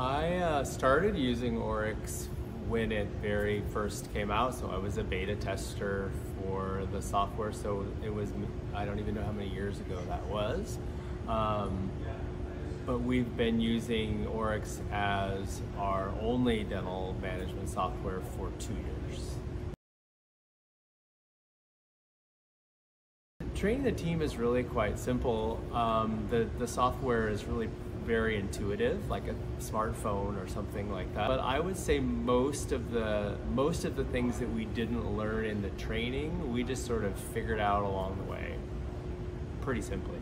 I started using Oryx when it very first came out, so I was a beta tester for the software, so it was, I don't even know how many years ago that was. But we've been using Oryx as our only dental management software for 2 years. Training the team is really quite simple. The software is really very intuitive, like a smartphone or something like that. But I would say most of the things that we didn't learn in the training, we just sort of figured out along the way, pretty simply.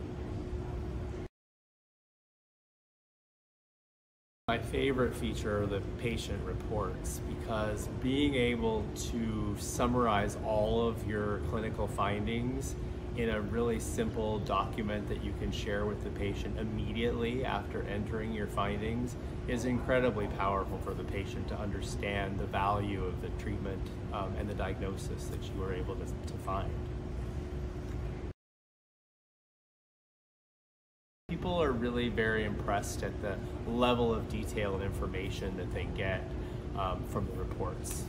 My favorite feature are the patient reports, because being able to summarize all of your clinical findings in a really simple document that you can share with the patient immediately after entering your findings is incredibly powerful for the patient to understand the value of the treatment and the diagnosis that you were able to find. People are really very impressed at the level of detail and information that they get from the reports.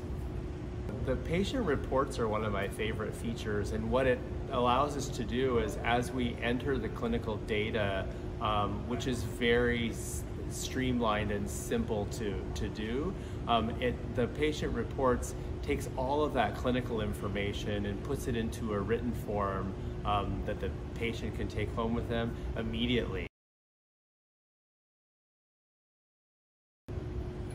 The patient reports are one of my favorite features, and what it allows us to do is, as we enter the clinical data, which is very streamlined and simple to do, the patient reports takes all of that clinical information and puts it into a written form that the patient can take home with them immediately.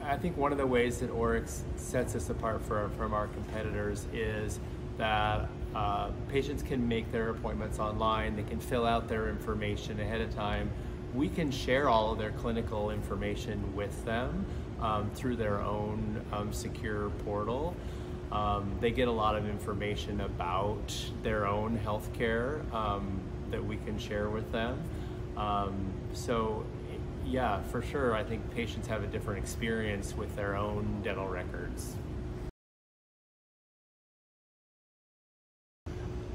I think one of the ways that Oryx sets us apart from our competitors is that patients can make their appointments online, they can fill out their information ahead of time. We can share all of their clinical information with them through their own secure portal. They get a lot of information about their own healthcare that we can share with them. So yeah, for sure, I think patients have a different experience with their own dental records.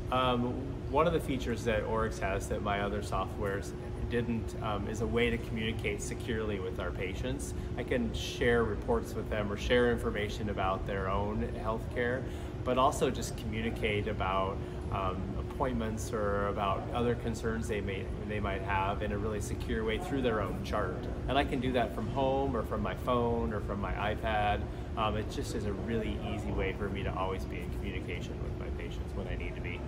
One of the features that Oryx has that my other softwares didn't is a way to communicate securely with our patients. I can share reports with them or share information about their own healthcare, but also just communicate about appointments or about other concerns they might have in a really secure way through their own chart. And I can do that from home or from my phone or from my iPad. It just is a really easy way for me to always be in communication with my patients when I need to be.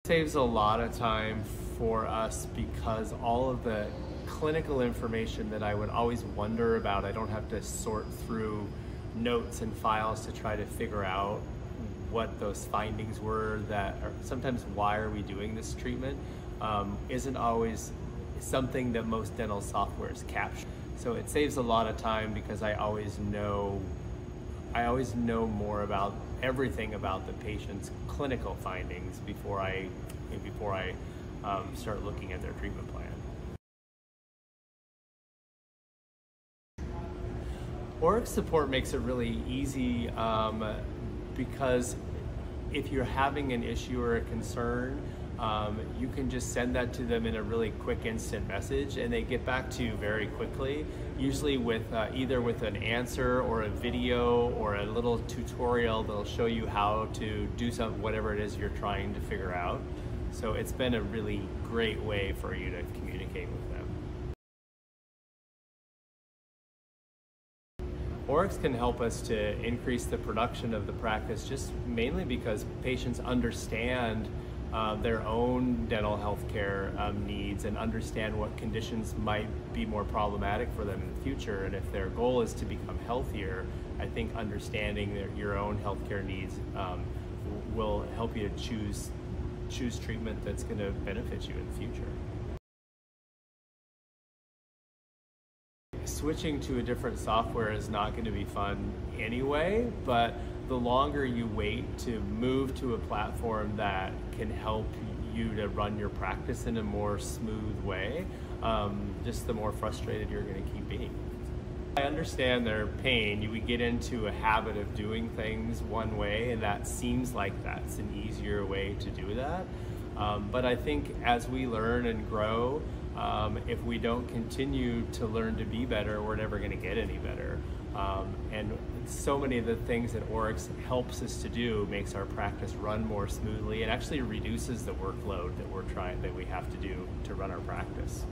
It saves a lot of time for us because all of the clinical information that I would always wonder about, I don't have to sort through notes and files to try to figure out what those findings were, that are sometimes why are we doing this treatment, isn't always something that most dental softwares capture. So it saves a lot of time because I always know more about everything about the patient's clinical findings before I start looking at their treatment plan. Oryx support makes it really easy because if you're having an issue or a concern, you can just send that to them in a really quick instant message and they get back to you very quickly, usually with either with an answer or a video or a little tutorial that'll show you how to do whatever it is you're trying to figure out. So it's been a really great way for you to communicate with them. Oryx can help us to increase the production of the practice just mainly because patients understand their own dental health care needs and understand what conditions might be more problematic for them in the future. And if their goal is to become healthier, I think understanding your own healthcare needs will help you to choose treatment that's going to benefit you in the future. Switching to a different software is not going to be fun anyway, but the longer you wait to move to a platform that can help you to run your practice in a more smooth way, just the more frustrated you're going to keep being. I understand their pain. We get into a habit of doing things one way, and that seems like that's an easier way to do that. But I think as we learn and grow, if we don't continue to learn to be better, we're never going to get any better. And so many of the things that Oryx helps us to do makes our practice run more smoothly and actually reduces the workload that we have to do to run our practice.